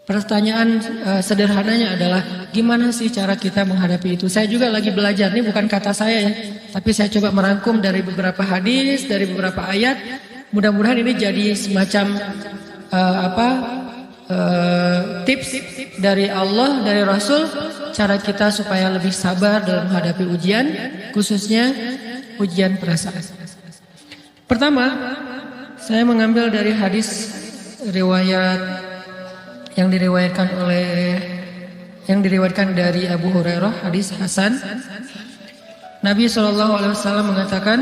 Pertanyaan sederhananya adalah gimana sih cara kita menghadapi itu? Saya juga lagi belajar, ini bukan kata saya ya, tapi saya coba merangkum dari beberapa hadis, dari beberapa ayat. Mudah-mudahan ini jadi semacam tips dari Allah, dari Rasul, cara kita supaya lebih sabar dalam menghadapi ujian, khususnya ujian perasaan. Pertama, saya mengambil dari hadis riwayat yang diriwayatkan dari Abu Hurairah, hadis Hasan. Nabi SAW mengatakan,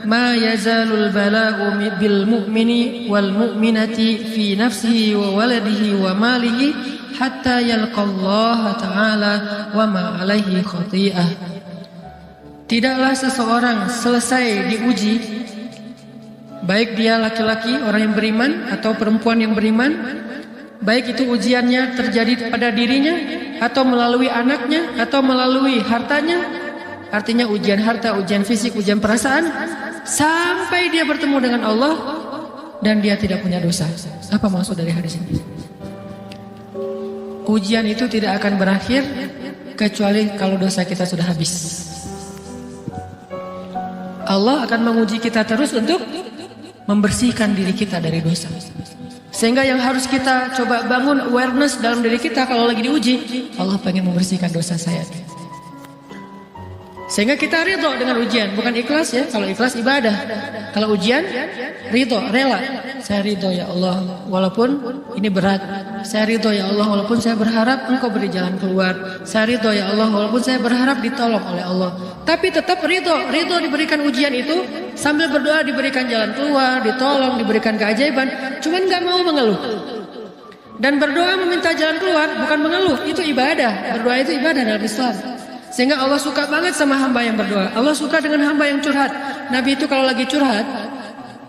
"Ma yazalul bala'u bil mu'mini wal mu'minati fi nafsihi wa waladihi wa malihi hatta yalqallaha ta'ala wa ma alaihi khati'ah." Tidaklah seseorang selesai diuji, baik dia laki-laki orang yang beriman atau perempuan yang beriman, baik itu ujiannya terjadi pada dirinya atau melalui anaknya atau melalui hartanya, artinya ujian harta, ujian fisik, ujian perasaan, sampai dia bertemu dengan Allah dan dia tidak punya dosa. Apa maksud dari hadis ini? Ujian itu tidak akan berakhir kecuali kalau dosa kita sudah habis. Allah akan menguji kita terus untuk membersihkan diri kita dari dosa. Sehingga yang harus kita coba bangun awareness dalam diri kita kalau lagi diuji, Allah pengen membersihkan dosa saya. Sehingga kita ridho dengan ujian, bukan ikhlas ya. Kalau ikhlas ibadah, kalau ujian ridho, rela. Saya ridho ya Allah, walaupun ini berat. Saya ridho ya Allah, walaupun saya berharap Engkau beri jalan keluar. Saya ridho ya Allah, walaupun saya berharap ditolong oleh Allah. Tapi tetap ridho diberikan ujian itu, sambil berdoa diberikan jalan keluar, ditolong, diberikan keajaiban. Cuman gak mau mengeluh. Dan berdoa meminta jalan keluar bukan mengeluh, itu ibadah. Berdoa itu ibadah dalam Islam. Sehingga Allah suka banget sama hamba yang berdoa. Allah suka dengan hamba yang curhat. Nabi itu kalau lagi curhat,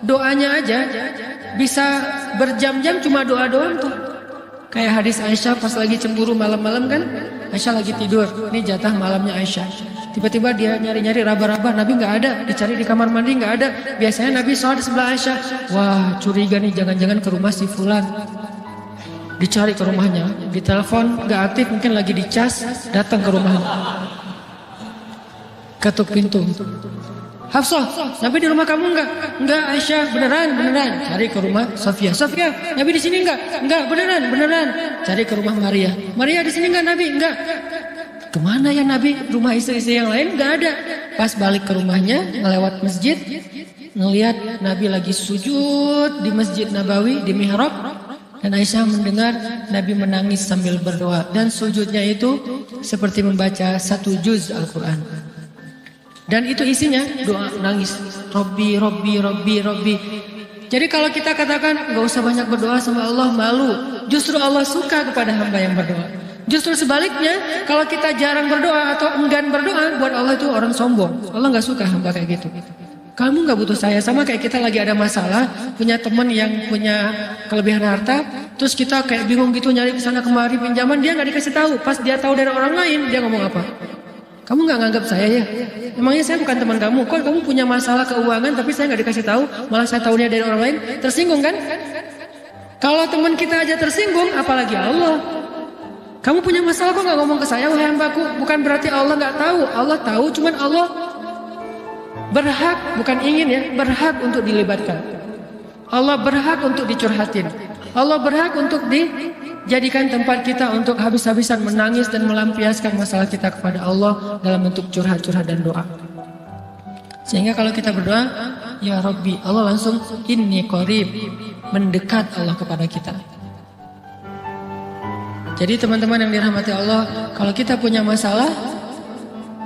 doanya aja bisa berjam-jam cuma doa doang tuh. Kayak hadis Aisyah pas lagi cemburu malam-malam kan, Aisyah lagi tidur, ini jatah malamnya Aisyah. Tiba-tiba dia nyari-nyari raba-raba, Nabi nggak ada, dicari di kamar mandi nggak ada. Biasanya Nabi sholat di sebelah Aisyah. Wah, curiga nih, jangan-jangan ke rumah si Fulan. Dicari ke rumahnya, ditelepon nggak aktif, mungkin lagi dicas, datang ke rumahnya. Ketuk pintu. Hafsah, Nabi di rumah kamu enggak? Enggak, Aisyah, beneran. Cari ke rumah Sofia, Nabi di sini enggak? Enggak, beneran. Cari ke rumah Maria di sini enggak Nabi? Enggak. Kemana ya Nabi? Rumah istri-istri yang lain enggak ada. Pas balik ke rumahnya, ngelewat masjid, ngelihat Nabi lagi sujud di Masjid Nabawi, di mihrab. Dan Aisyah mendengar Nabi menangis sambil berdoa. Dan sujudnya itu seperti membaca 1 juz Al-Quran. Dan itu isinya doa nangis. Robbi. Jadi kalau kita katakan gak usah banyak berdoa sama Allah, malu. Justru Allah suka kepada hamba yang berdoa. Justru sebaliknya, kalau kita jarang berdoa atau enggan berdoa, buat Allah itu orang sombong. Allah gak suka hamba kayak gitu. Kamu gak butuh saya, sama kayak kita lagi ada masalah, punya teman yang punya kelebihan harta, terus kita kayak bingung gitu nyari kesana kemari pinjaman, dia gak dikasih tahu. Pas dia tahu dari orang lain, dia ngomong apa? Kamu gak nganggap saya ya? Emangnya saya bukan teman kamu? Kok kamu punya masalah keuangan tapi saya gak dikasih tahu, malah saya tahunya dari orang lain? Tersinggung kan? Kalau teman kita aja tersinggung, apalagi Allah. Kamu punya masalah kok gak ngomong ke saya, wahai hambaku? Bukan berarti Allah gak tahu. Allah tahu, cuman Allah berhak, bukan ingin ya, berhak untuk dilibatkan. Allah berhak untuk dicurhatin. Allah berhak untuk dijadikan tempat kita untuk habis-habisan menangis dan melampiaskan masalah kita kepada Allah dalam bentuk curhat-curhat dan doa. Sehingga kalau kita berdoa, ya Rabbi, Allah langsung inni qarib, mendekat Allah kepada kita. Jadi teman-teman yang dirahmati Allah, kalau kita punya masalah,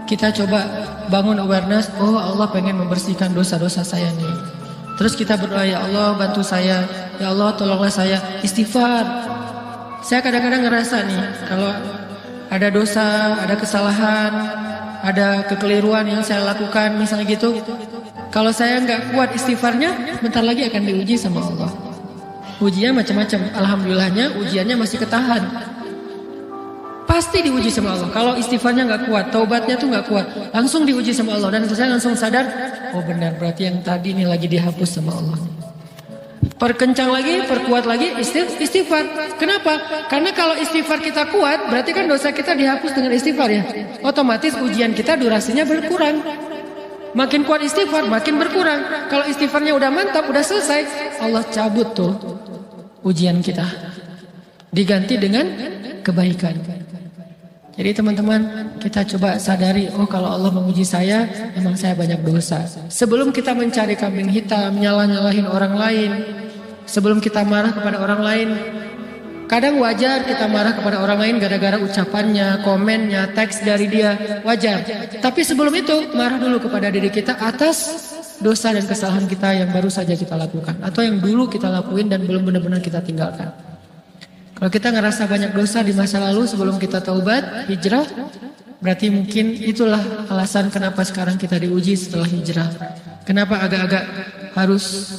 kita coba bangun awareness, oh Allah pengen membersihkan dosa-dosa saya nih. Terus kita berdoa, ya Allah bantu saya, ya Allah tolonglah saya, istighfar. Saya kadang-kadang ngerasa nih, kalau ada dosa, ada kesalahan, ada kekeliruan yang saya lakukan misalnya gitu, kalau saya nggak kuat istighfarnya, bentar lagi akan diuji sama Allah. Ujinya macam-macam, alhamdulillahnya ujiannya masih ketahan. Pasti diuji sama Allah. Kalau istighfarnya nggak kuat, taubatnya tuh nggak kuat, langsung diuji sama Allah. Dan saya langsung sadar, oh benar, berarti yang tadi ini lagi dihapus sama Allah. Perkencang lagi, perkuat lagi istighfar. Kenapa? Karena kalau istighfar kita kuat, berarti kan dosa kita dihapus dengan istighfar ya. Otomatis ujian kita durasinya berkurang. Makin kuat istighfar, makin berkurang. Kalau istighfarnya udah mantap, udah selesai, Allah cabut tuh ujian kita. Diganti dengan kebaikan. Jadi teman-teman, kita coba sadari, oh kalau Allah menguji saya, memang saya banyak dosa. Sebelum kita mencari kambing hitam, nyalah-nyalahin orang lain, sebelum kita marah kepada orang lain, kadang wajar kita marah kepada orang lain gara-gara ucapannya, komennya, teks dari dia, wajar. Tapi sebelum itu, marah dulu kepada diri kita atas dosa dan kesalahan kita yang baru saja kita lakukan. Atau yang dulu kita lakuin dan belum benar-benar kita tinggalkan. Kalau kita ngerasa banyak dosa di masa lalu sebelum kita taubat, hijrah, berarti mungkin itulah alasan kenapa sekarang kita diuji setelah hijrah. Kenapa agak-agak harus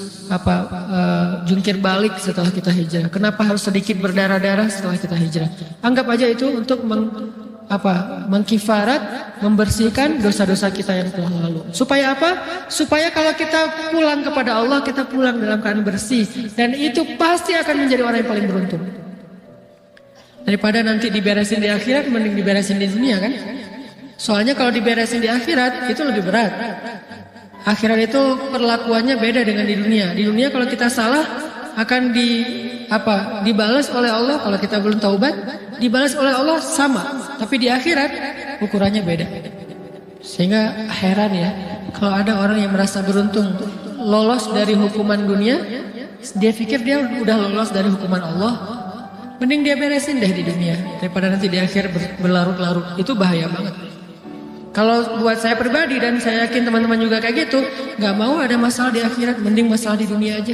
jungkir balik setelah kita hijrah? Kenapa harus sedikit berdarah-darah setelah kita hijrah? Anggap aja itu untuk mengkifarat, membersihkan dosa-dosa kita yang telah lalu. Supaya apa? Supaya kalau kita pulang kepada Allah, kita pulang dalam keadaan bersih. Dan itu pasti akan menjadi orang yang paling beruntung. Daripada nanti diberesin di akhirat, mending diberesin di dunia kan? Soalnya kalau diberesin di akhirat itu lebih berat. Akhirat itu perlakuannya beda dengan di dunia. Di dunia kalau kita salah akan dibalas oleh Allah. Kalau kita belum taubat, dibalas oleh Allah sama. Tapi di akhirat ukurannya beda. Sehingga heran ya, kalau ada orang yang merasa beruntung lolos dari hukuman dunia, dia pikir dia udah lolos dari hukuman Allah. Mending dia beresin deh di dunia daripada nanti di akhir berlarut-larut. Itu bahaya banget. Kalau buat saya pribadi dan saya yakin teman-teman juga kayak gitu, nggak mau ada masalah di akhirat, mending masalah di dunia aja.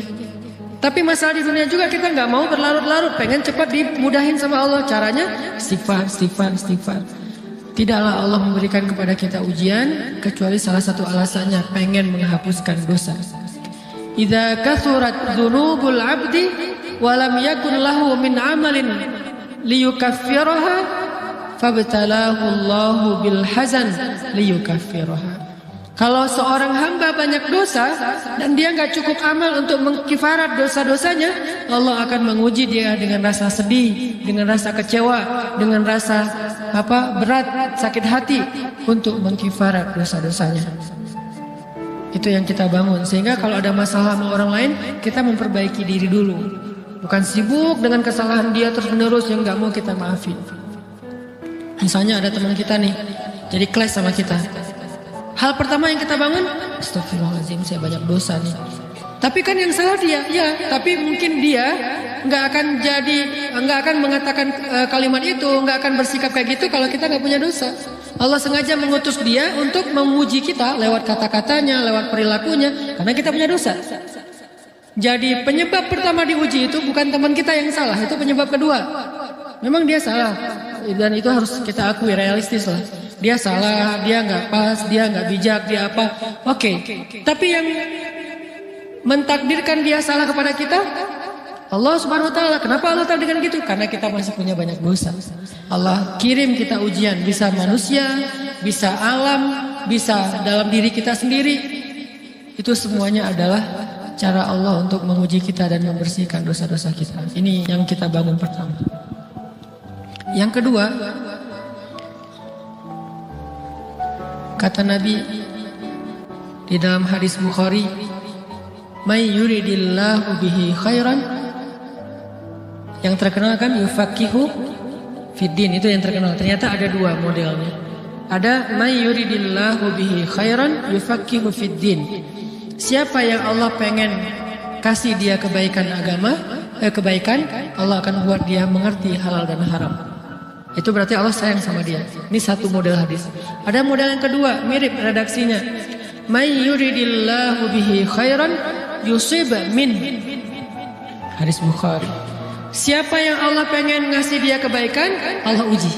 Tapi masalah di dunia juga kita nggak mau berlarut-larut, pengen cepat dimudahin sama Allah. Caranya istighfar. Tidaklah Allah memberikan kepada kita ujian kecuali salah satu alasannya pengen menghapuskan dosa. Idza kathurat dzunubul 'abdi walam yakun lahu min amalin liyukaffiraha fabtalahu Allahu bil hazan liyukaffiraha. Kalau seorang hamba banyak dosa dan dia nggak cukup amal untuk mengkifarat dosa-dosanya, Allah akan menguji dia dengan rasa sedih, dengan rasa kecewa, dengan rasa berat, sakit hati untuk mengkifarat dosa-dosanya. Itu yang kita bangun. Sehingga kalau ada masalah sama orang lain, kita memperbaiki diri dulu. Bukan sibuk dengan kesalahan dia terus-menerus yang gak mau kita maafin. Misalnya ada teman kita nih, jadi clash sama kita. Hal pertama yang kita bangun, astagfirullahaladzim, saya banyak dosa nih. Tapi kan yang salah dia, ya. Tapi mungkin dia nggak akan mengatakan kalimat itu, nggak akan bersikap kayak gitu kalau kita nggak punya dosa. Allah sengaja mengutus dia untuk memuji kita lewat kata-katanya, lewat perilakunya, karena kita punya dosa. Jadi penyebab pertama diuji itu bukan teman kita yang salah, itu penyebab kedua. Memang dia salah, dan itu harus kita akui, realistis lah. Dia salah, dia nggak pas, dia nggak bijak, dia apa? Oke. Tapi yang mentakdirkan dia salah kepada kita, Allah Subhanahu Wa Taala. Kenapa Allah takdirkan gitu? Karena kita masih punya banyak dosa. Allah kirim kita ujian, bisa manusia, bisa alam, bisa dalam diri kita sendiri. Itu semuanya adalah cara Allah untuk menguji kita dan membersihkan dosa-dosa kita. Ini yang kita bangun pertama. Yang kedua, kata Nabi di dalam hadis Bukhari, "May yuridillahu bihi khairan", yang terkenal kan yufaqihu fiddin, itu yang terkenal. Ternyata ada dua modelnya. Ada may yuridillahu bihi khairan yufaqihu fiddin. Siapa yang Allah pengen kasih dia kebaikan agama, kebaikan, Allah akan buat dia mengerti halal dan haram. Itu berarti Allah sayang sama dia. Ini satu model hadis. Ada model yang kedua, mirip redaksinya. May yuridillahu bihi khairan yusib min. Hadis Bukhari. Siapa yang Allah pengen ngasih dia kebaikan, Allah uji.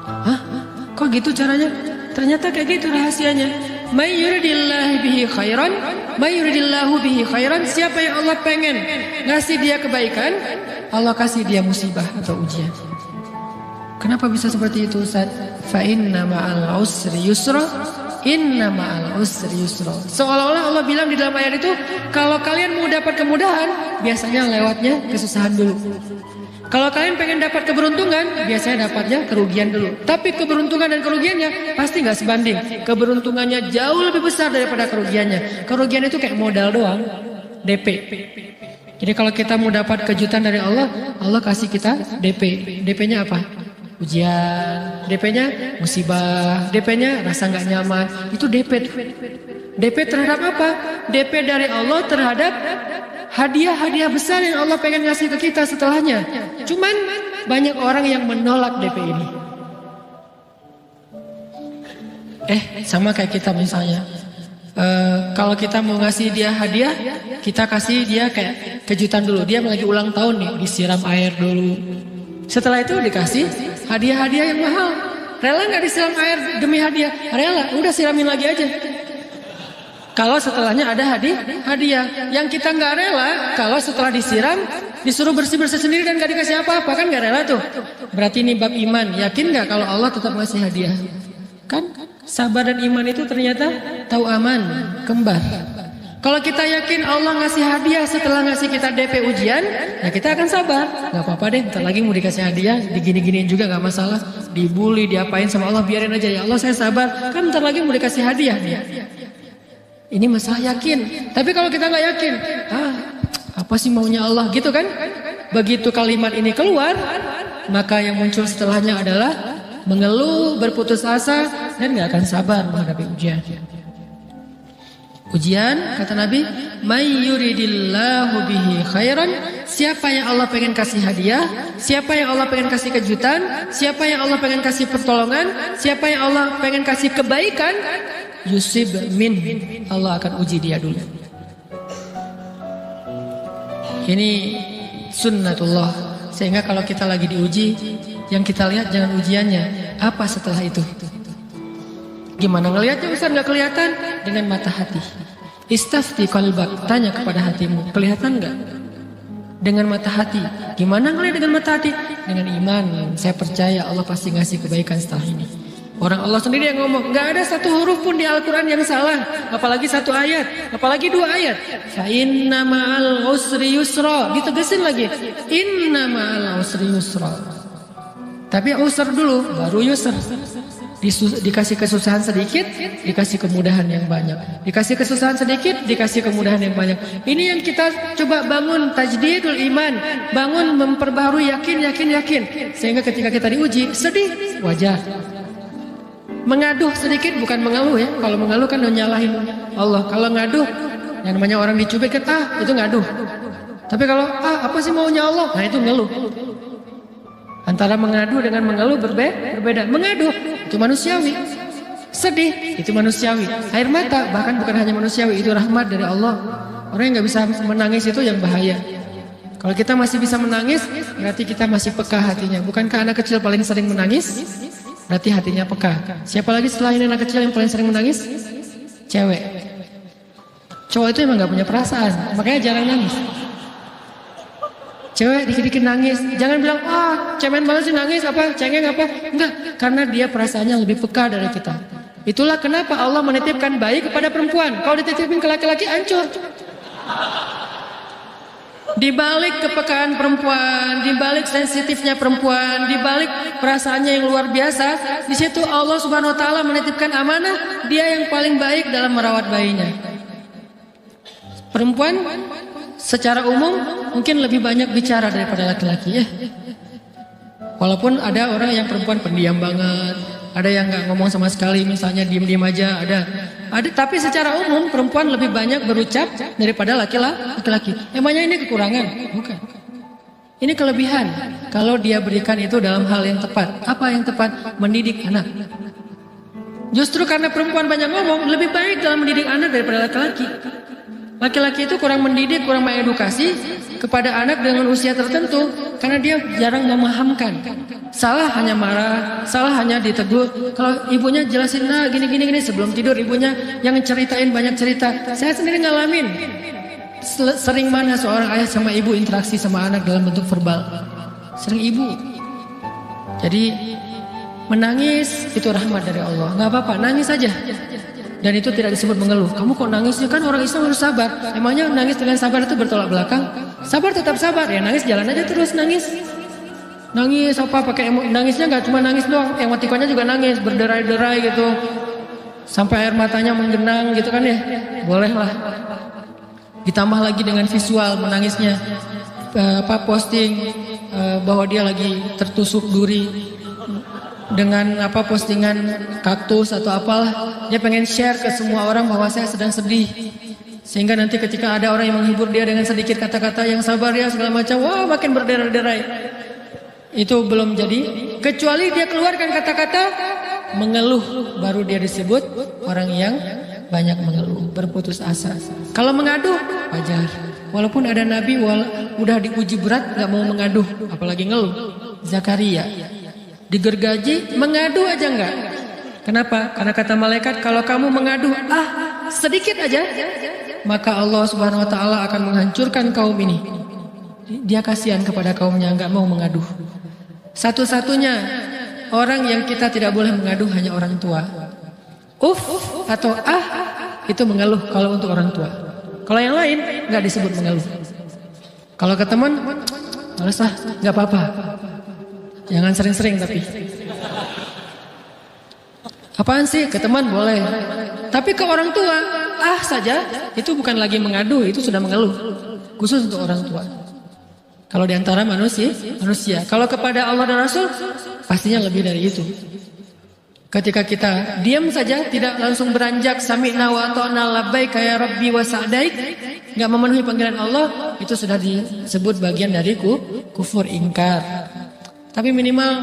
Hah? Kok gitu caranya? Ternyata kayak gitu rahasianya. May yuridillahu bihi khairan, may yuridillahu bihi khairan. Siapa yang Allah pengen ngasih dia kebaikan, Allah kasih dia musibah atau ujian. Kenapa bisa seperti itu, Ustaz? Fa inna ma'al usri yusra, inna ma'al usri yusra. Seolah-olah Allah bilang di dalam ayat itu, kalau kalian mau dapat kemudahan, biasanya lewatnya kesusahan dulu. Kalau kalian pengen dapat keberuntungan, biasanya dapatnya kerugian dulu. Tapi keberuntungan dan kerugiannya pasti nggak sebanding. Keberuntungannya jauh lebih besar daripada kerugiannya. Kerugian itu kayak modal doang, DP. Jadi kalau kita mau dapat kejutan dari Allah, Allah kasih kita DP. DP-nya apa? Ujian. DP-nya musibah. DP-nya rasa nggak nyaman. Itu DP. DP terhadap apa? DP dari Allah terhadap hadiah-hadiah besar yang Allah pengen ngasih ke kita setelahnya. Cuman banyak orang yang menolak DP ini. Sama kayak kita misalnya. Kalau kita mau ngasih dia hadiah, kita kasih dia kayak kejutan dulu. Dia lagi ulang tahun nih, disiram air dulu. Setelah itu dikasih hadiah-hadiah yang mahal. Rela nggak disiram air demi hadiah? Rela, udah siramin lagi aja. Kalau setelahnya ada hadiah, yang kita nggak rela, kalau setelah disiram, disuruh bersih-bersih sendiri dan nggak dikasih apa-apa, kan nggak rela tuh. Berarti ini bab iman. Yakin nggak kalau Allah tetap ngasih hadiah? Kan sabar dan iman itu ternyata tahu aman, kembar. Kalau kita yakin Allah ngasih hadiah setelah ngasih kita DP ujian, ya kita akan sabar. Nggak apa-apa deh, ntar lagi mau dikasih hadiah, digini-giniin juga nggak masalah. Dibully, diapain sama Allah, biarin aja ya Allah saya sabar. Kan ntar lagi mau dikasih hadiah nih. Ini masalah yakin. Tapi kalau kita nggak yakin, apa sih maunya Allah gitu kan? Begitu kalimat ini keluar, maka yang muncul setelahnya adalah mengeluh, berputus asa, dan nggak akan sabar menghadapi ujian. Ujian, kata Nabi, may yuridillahu bihi khairan, siapa yang Allah pengen kasih hadiah, siapa yang Allah pengen kasih kejutan, siapa yang Allah pengen kasih pertolongan, siapa yang Allah pengen kasih kebaikan, yusib min, Allah akan uji dia dulu. Ini sunnatullah. Sehingga kalau kita lagi diuji, yang kita lihat jangan ujiannya, apa setelah itu. Gimana ngelihatnya Ustaz? Nggak kelihatan. Dengan mata hati. Istafti qalbak, tanya kepada hatimu, kelihatan nggak? Dengan mata hati. Gimana ngelihat dengan mata hati? Dengan iman. Saya percaya Allah pasti ngasih kebaikan setelah ini. Orang Allah sendiri yang ngomong, nggak ada satu huruf pun di Al-Quran yang salah, apalagi satu ayat, apalagi dua ayat. Fa inna ma'al usri yusra, ditegesin lagi. Inna ma'al usri yusra. Tapi usr dulu, baru yusr. Dikasih kesusahan sedikit, dikasih kemudahan yang banyak. Dikasih kesusahan sedikit, dikasih kemudahan yang banyak. Ini yang kita coba bangun tajdidul iman, bangun memperbaharui yakin. Sehingga ketika kita diuji, sedih, wajar. Mengaduh sedikit, bukan mengeluh ya. Kalau mengeluh kan nyalahin Allah. Kalau ngaduh, yang namanya orang dicubit kan, itu ngaduh. Tapi kalau apa sih maunya Allah? Nah itu ngeluh. Antara mengadu dengan mengeluh berbeda. Mengadu itu manusiawi. Sedih itu manusiawi. Air mata bahkan bukan hanya manusiawi, itu rahmat dari Allah. Orang yang nggak bisa menangis itu yang bahaya. Kalau kita masih bisa menangis, berarti kita masih peka hatinya. Bukankah anak kecil paling sering menangis? Berarti hatinya peka. Siapa lagi setelah ini anak kecil yang paling sering menangis? Cewek. Cowok itu emang gak punya perasaan, makanya jarang nangis. Cewek dikit-dikit nangis, jangan bilang, cemen banget sih nangis, apa, cengeng apa. Enggak, karena dia perasaannya lebih peka dari kita. Itulah kenapa Allah menitipkan bayi kepada perempuan. Kalau dititipin ke laki-laki, hancur. Di balik kepekaan perempuan, di balik sensitifnya perempuan, di balik perasaannya yang luar biasa, di situ Allah Subhanahu wa taala menitipkan amanah, dia yang paling baik dalam merawat bayinya. Perempuan secara umum mungkin lebih banyak bicara daripada laki-laki ya. Walaupun ada orang yang perempuan pendiam banget, ada yang nggak ngomong sama sekali, misalnya diem-diem aja, ada. Tapi secara umum perempuan lebih banyak berucap daripada laki-laki. Emangnya ini kekurangan? Bukan. Ini kelebihan. Kalau dia berikan itu dalam hal yang tepat. Apa yang tepat? Mendidik anak. Justru karena perempuan banyak ngomong, lebih baik dalam mendidik anak daripada laki-laki. Laki-laki itu kurang mendidik, kurang mengedukasi kepada anak dengan usia tertentu karena dia jarang memahamkan. Salah hanya marah, salah hanya ditegur. Kalau ibunya jelasin, nah gini sebelum tidur ibunya yang ceritain banyak cerita. Saya sendiri ngalamin. Sering mana seorang ayah sama ibu interaksi sama anak dalam bentuk verbal. Sering ibu. Jadi menangis itu rahmat dari Allah. Nggak apa-apa, nangis aja. Dan itu tidak disebut mengeluh. Kamu kok nangis? Kan orang Islam harus sabar. Emangnya nangis dengan sabar itu bertolak belakang? Sabar tetap sabar. Ya nangis jalan aja terus nangis. Nangis apa pakai nangisnya nggak cuma nangis doang. Emotikonnya juga nangis, berderai-derai gitu. Sampai air matanya menggenang gitu kan ya. Boleh lah. Ditambah lagi dengan visual menangisnya. Posting bahwa dia lagi tertusuk duri. Dengan postingan kaktus atau apalah, dia pengen share ke semua orang bahwa saya sedang sedih, sehingga nanti ketika ada orang yang menghibur dia dengan sedikit kata-kata yang sabar ya segala macam, wah makin berderai-derai. Itu belum jadi, kecuali dia keluarkan kata-kata mengeluh, baru dia disebut orang yang banyak mengeluh, berputus asa. Kalau mengaduh wajar, walaupun ada nabi udah diuji berat nggak mau mengaduh, apalagi ngeluh. Zakaria digergaji, mengadu aja enggak. Kenapa? Karena kata malaikat, kalau kamu mengadu sedikit aja, maka Allah Subhanahu wa taala akan menghancurkan kaum ini. Dia kasihan kepada kaumnya, enggak mau mengadu. Satu-satunya orang yang kita tidak boleh mengadu hanya orang tua. Atau itu mengeluh kalau untuk orang tua. Kalau yang lain enggak disebut mengeluh. Kalau ke teman, males lah, enggak apa-apa. Jangan sering-sering tapi. Apaan sih? Ke teman boleh. Tapi ke orang tua, saja, itu bukan lagi mengadu, itu sudah mengeluh. Khusus untuk orang tua. Kalau diantara manusia. Kalau kepada Allah dan Rasul, pastinya lebih dari itu. Ketika kita diam saja, tidak langsung beranjak sami'na wa ata'na labbaika ya rabbi wa sa'daik, enggak memenuhi panggilan Allah, itu sudah disebut bagian dari kufur ingkar. Tapi minimal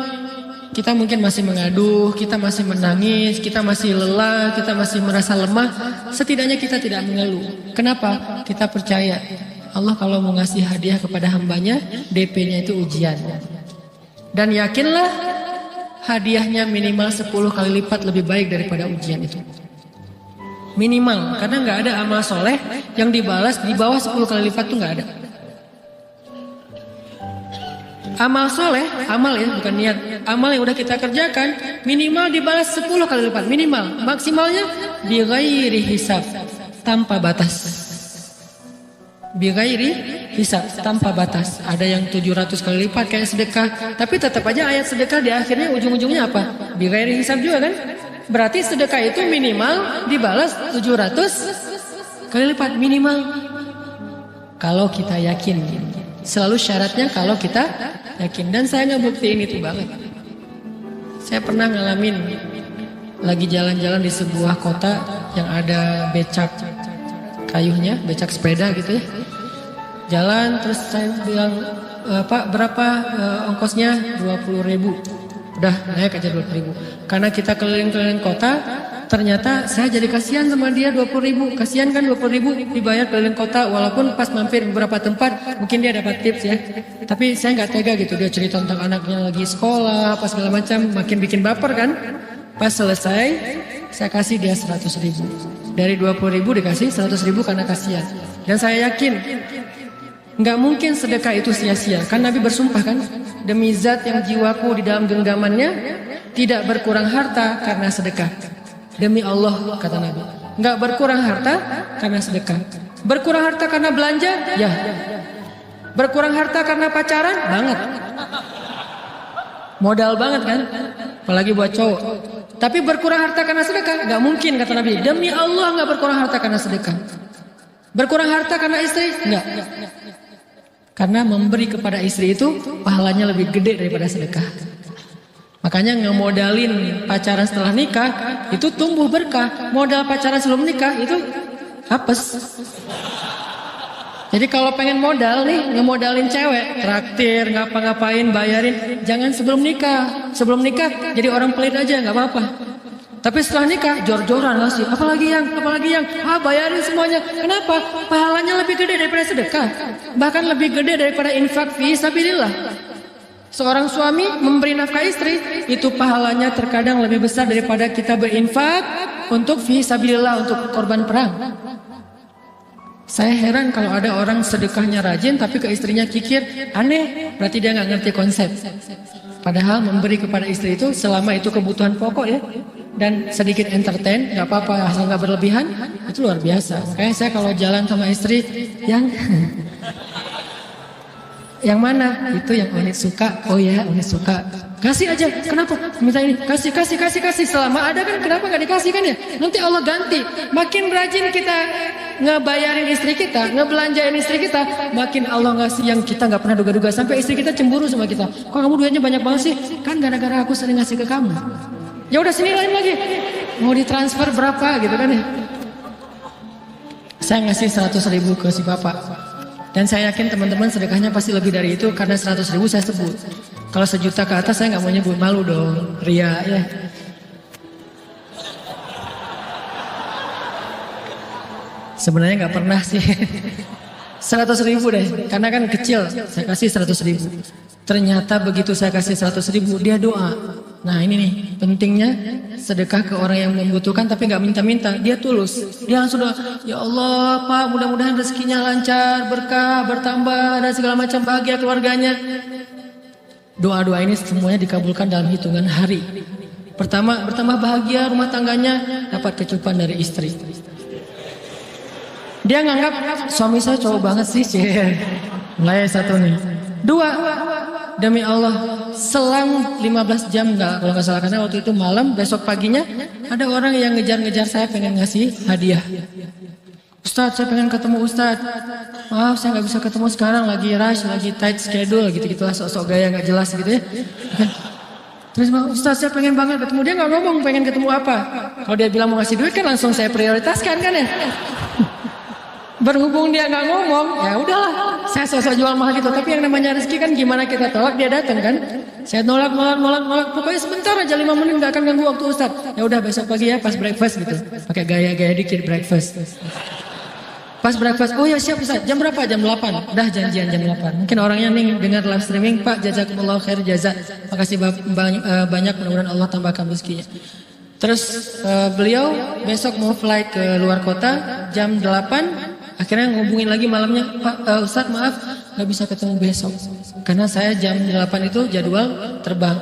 kita mungkin masih mengaduh, kita masih menangis, kita masih lelah, kita masih merasa lemah. Setidaknya kita tidak mengeluh. Kenapa? Kita percaya Allah kalau mau ngasih hadiah kepada hambanya, DP-nya itu ujian. Dan yakinlah hadiahnya minimal 10 kali lipat lebih baik daripada ujian itu. Minimal, karena nggak ada amal soleh yang dibalas di bawah 10 kali lipat tuh nggak ada. Amal soleh, amal ya bukan niat. Amal yang udah kita kerjakan minimal dibalas 10 kali lipat, minimal. Maksimalnya bi ghairi hisab, tanpa batas. Bi ghairi hisab, tanpa batas. Ada yang 700 kali lipat kayak sedekah, tapi tetap aja ayat sedekah di akhirnya ujung-ujungnya apa? Bi ghairi hisab juga kan? Berarti sedekah itu minimal dibalas 700 kali lipat minimal. Kalau kita yakin. Selalu syaratnya kalau kita yakin. Dan saya ngebuktiin itu banget. Saya pernah ngalamin lagi jalan-jalan di sebuah kota yang ada becak kayunya, becak sepeda gitu ya. Jalan terus saya bilang, Pak berapa ongkosnya? 20.000. Udah naik aja 20.000. Karena kita keliling-keliling kota, ternyata saya jadi kasihan sama dia 20.000. Kasihan kan 20.000 dibayar keliling kota, walaupun pas mampir beberapa tempat mungkin dia dapat tips ya. Tapi saya nggak tega gitu, dia cerita tentang anaknya lagi sekolah apa segala macam, makin bikin baper kan. Pas selesai saya kasih dia 100.000. Dari 20.000 dikasih 100.000 karena kasihan. Dan saya yakin nggak mungkin sedekah itu sia-sia. Kan Nabi bersumpah kan, demi zat yang jiwaku di dalam genggamannya, tidak berkurang harta karena sedekah. Demi Allah kata Nabi, nggak berkurang harta karena sedekah. Berkurang harta karena belanja? Ya. Berkurang harta karena pacaran? Banget. Modal banget kan? Apalagi buat cowok. Tapi berkurang harta karena sedekah? Nggak mungkin kata Nabi. Demi Allah nggak berkurang harta karena sedekah. Berkurang harta karena istri? Nggak. Karena memberi kepada istri itu pahalanya lebih gede daripada sedekah. Makanya ngemodalin pacaran setelah nikah itu tumbuh berkah. Modal pacaran sebelum nikah itu hapes. Jadi kalau pengen modal nih, ngemodalin cewek, traktir, ngapa-ngapain, bayarin, jangan sebelum nikah. Sebelum nikah jadi orang pelit aja, nggak apa-apa. Tapi setelah nikah jor-joran ngasih, apalagi yang, bayarin semuanya. Kenapa? Pahalanya lebih gede daripada sedekah. Bahkan lebih gede daripada infak fi sabilillah. Seorang suami memberi nafkah istri, itu pahalanya terkadang lebih besar daripada kita berinfak untuk fi sabilillah, untuk korban perang. Saya heran kalau ada orang sedekahnya rajin tapi ke istrinya kikir, aneh, berarti dia nggak ngerti konsep. Padahal memberi kepada istri itu selama itu kebutuhan pokok ya, dan sedikit entertain, nggak apa-apa asal nggak berlebihan, itu luar biasa. Makanya saya kalau jalan sama istri yang yang mana itu yang Uni suka, oh ya Uni suka, kasih aja, kenapa minta ini, kasih selama ada kan, kenapa nggak dikasih kan ya, nanti Allah ganti. Makin rajin kita ngebayarin istri kita, ngebelanjain istri kita, makin Allah ngasih yang kita nggak pernah duga-duga, sampai istri kita cemburu sama kita. Kok kamu duitnya banyak banget sih? Kan gara-gara aku sering ngasih ke kamu. Ya udah sini lain lagi, mau ditransfer berapa gitu kan ya. Saya ngasih 100.000 ke si bapak, dan saya yakin teman-teman sedekahnya pasti lebih dari itu, karena 100.000 saya sebut. Kalau 1 juta ke atas saya nggak mau nyebut, malu dong, ria ya. Sebenarnya nggak pernah sih. 100.000 deh, karena kan kecil, saya kasih 100.000. Ternyata begitu saya kasih 100.000, dia doa. Nah ini nih pentingnya sedekah ke orang yang membutuhkan tapi nggak minta-minta, dia tulus. Dia langsung doa, ya Allah Pak, mudah-mudahan rezekinya lancar, berkah, bertambah, dan segala macam, bahagia keluarganya. Doa-doa ini semuanya dikabulkan dalam hitungan hari. Pertama, bertambah bahagia rumah tangganya, dapat kecupan dari istri. Dia nganggap suami saya cowok banget sih, mulai satu nih. 2, demi Allah, selang 15 jam kalau nggak salah, karena waktu itu malam, besok paginya ada orang yang ngejar-ngejar saya pengen ngasih hadiah. Ustadz, saya pengen ketemu Ustadz. Maaf, saya nggak bisa ketemu sekarang, lagi rush, lagi tight schedule, gitu-gitulah, sok-sok gaya nggak jelas gitu ya. Terus Ustadz, saya pengen banget ketemu. Dia nggak ngomong pengen ketemu apa. Kalau dia bilang mau ngasih duit kan langsung saya prioritaskan kan ya. Berhubung dia nggak ngomong, ya udahlah, saya sosok jual mahal gitu. Tapi yang namanya rezeki kan gimana kita tolak, dia datang kan. Saya nolak. Pokoknya sebentar aja, 5 menit nggak akan ganggu waktu Ustadz. Ya udah besok pagi ya pas breakfast gitu. Pakai gaya-gaya dikit breakfast. Pas breakfast, oh ya siap Ustadz. Jam berapa? Jam 8. Udah janjian jam 8. Mungkin orangnya nih dengar live streaming, Pak jazakumullah khair jaza. Makasih banyak, mudah-mudahan Allah tambahkan rezekinya. Terus beliau besok mau flight ke luar kota jam 8. Akhirnya ngubungin lagi malamnya, Pak Ustadz maaf nggak bisa ketemu besok karena saya jam 8 itu jadwal terbang.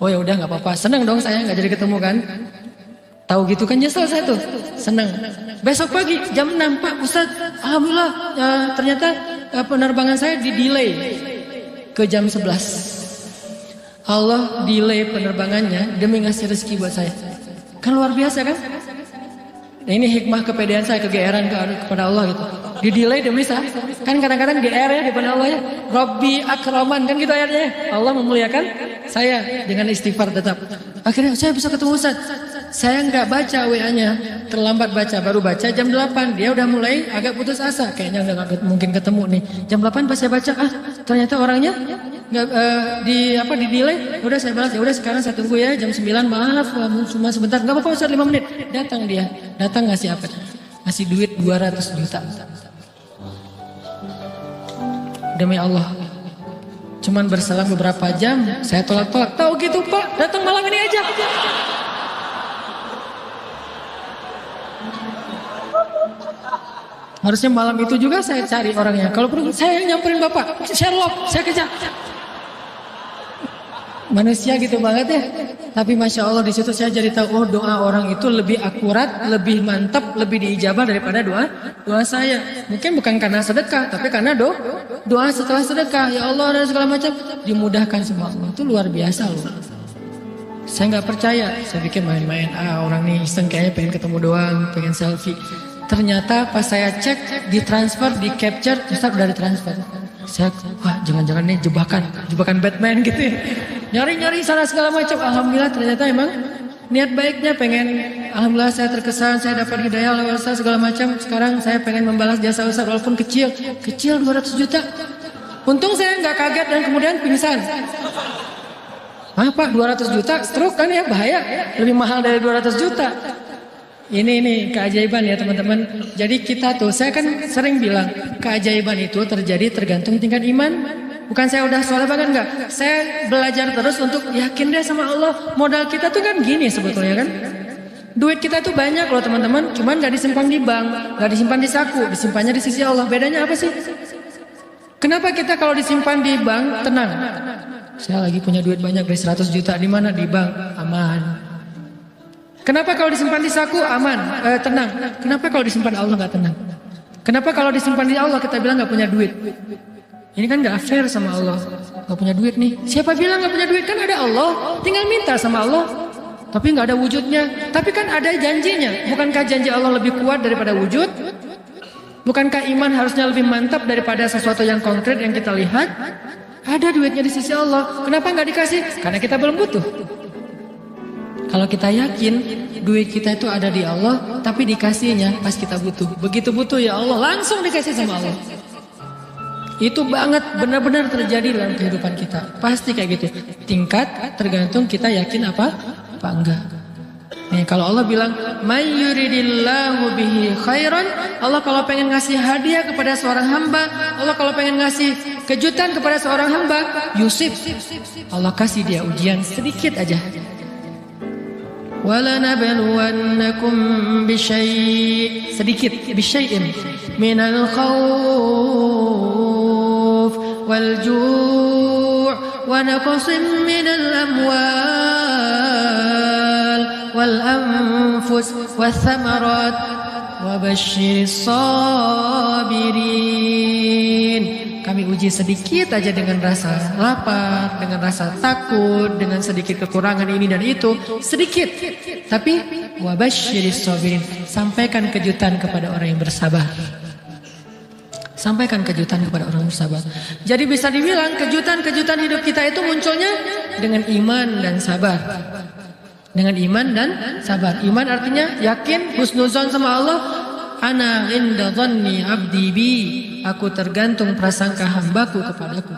Oh ya udah nggak apa-apa, seneng dong saya nggak jadi ketemu kan. Tahu gitu kan nyesel saya tuh, seneng. Besok pagi jam 6, Pak Ustadz alhamdulillah ternyata penerbangan saya di delay ke jam 11. Allah delay penerbangannya demi ngasih rezeki buat saya. Kan luar biasa kan? Nah ini hikmah kepedean saya, kegeeran kepada Allah gitu. Di delay demi saya. Kan kadang-kadang GR ya di depan Allah ya. Rabbi akraman kan gitu ayatnya. Allah memuliakan saya dengan istighfar tetap. Akhirnya saya bisa ketemu Ustaz. Saya nggak baca WA-nya, terlambat baca, baru baca jam 8. Dia udah mulai agak putus asa. Kayaknya udah gak mungkin ketemu nih. Jam 8 pas saya baca, ternyata orangnya nggak di delay. Udah saya balas, ya udah sekarang saya tunggu ya jam 9, maaf cuma sebentar, nggak apa-apa Ustaz 5 menit. Datang dia, datang ngasih apa? Ngasih duit 200 juta. Demi Allah, cuman berselang beberapa jam saya tolak-tolak. Tahu gitu Pak, datang malam ini aja. Harusnya malam itu juga saya cari orangnya. Kalau perlu saya nyamperin Bapak, Sherlock, saya kejar. Manusia gitu banget ya. Tapi Masya Allah di situ saya jadi tahu, oh doa orang itu lebih akurat, lebih mantap, lebih diijabah daripada doa saya. Mungkin bukan karena sedekah, tapi karena doa setelah sedekah. Ya Allah dan segala macam dimudahkan sama Allah. Itu luar biasa loh. Saya nggak percaya, saya pikir main-main. Orang nih iseng kayaknya pengen ketemu doang, pengen selfie. Ternyata pas saya cek, ditransfer, di capture, Ustaz udah ditransfer. Saya, wah jangan-jangan nih jebakan Batman gitu ya. Nyari-nyari sana segala macam. Alhamdulillah ternyata emang niat baiknya pengen, alhamdulillah saya terkesan, saya dapat hidayah oleh Ustaz segala macam. Sekarang saya pengen membalas jasa Ustaz walaupun kecil 200 juta. Untung saya nggak kaget dan kemudian pingsan. Pak 200 juta stroke kan ya, bahaya, lebih mahal dari 200 juta. Ini keajaiban ya teman-teman. Jadi kita tuh, saya kan sering bilang keajaiban itu terjadi tergantung tingkat iman. Bukan saya udah soleh banget enggak. Saya belajar terus untuk yakin deh sama Allah. Modal kita tuh kan gini sebetulnya kan. Duit kita tuh banyak loh teman-teman. Cuman gak disimpan di bank, gak disimpan di saku, disimpannya di sisi Allah. Bedanya apa sih? Kenapa kita kalau disimpan di bank tenang? Saya lagi punya duit banyak dari 100 juta. Di mana? Di bank, aman. Kenapa kalau disimpan di saku aman, tenang? Kenapa kalau disimpan Allah nggak tenang? Kenapa kalau disimpan di Allah kita bilang nggak punya duit? Ini kan nggak fair sama Allah. Nggak punya duit nih. Siapa bilang nggak punya duit? Kan ada Allah. Tinggal minta sama Allah. Tapi nggak ada wujudnya. Tapi kan ada janjinya. Bukankah janji Allah lebih kuat daripada wujud? Bukankah iman harusnya lebih mantap daripada sesuatu yang konkret yang kita lihat? Ada duitnya di sisi Allah. Kenapa nggak dikasih? Karena kita belum butuh. Kalau kita yakin duit kita itu ada di Allah, tapi dikasihnya pas kita butuh. Begitu butuh ya Allah, langsung dikasih sama Allah. Itu banget benar-benar terjadi dalam kehidupan kita. Pasti kayak gitu. Tingkat tergantung kita yakin apa enggak. Nih, kalau Allah bilang may yuridillahu bihi khairan, Allah kalau pengen ngasih hadiah kepada seorang hamba, Allah kalau pengen ngasih kejutan kepada seorang hamba, Yusuf, Allah kasih dia ujian sedikit aja. وَلَنَبْلُوَنَّكُمْ بِشَيْءٍ sedikit بِشَيْءٍ مِنَ الْخَوْفِ وَالْجُوعِ وَنَقْصٍ مِنَ الْأَمْوَالِ وَالْأَنْفُسِ وَالثَّمَرَاتِ وَبَشِّرِ الصَّابِرِينَ. Kami uji sedikit aja dengan rasa lapar, dengan rasa takut, dengan sedikit kekurangan ini dan itu, sedikit. Tapi wabasyiris sabirin, sampaikan kejutan kepada orang yang bersabar. Sampaikan kejutan kepada orang yang bersabar. Jadi bisa dibilang kejutan-kejutan hidup kita itu munculnya dengan iman dan sabar. Dengan iman dan sabar. Iman artinya yakin, husnuzon sama Allah. Ana inda dhanni abdi bi. Aku tergantung prasangka hambaku kepadaku.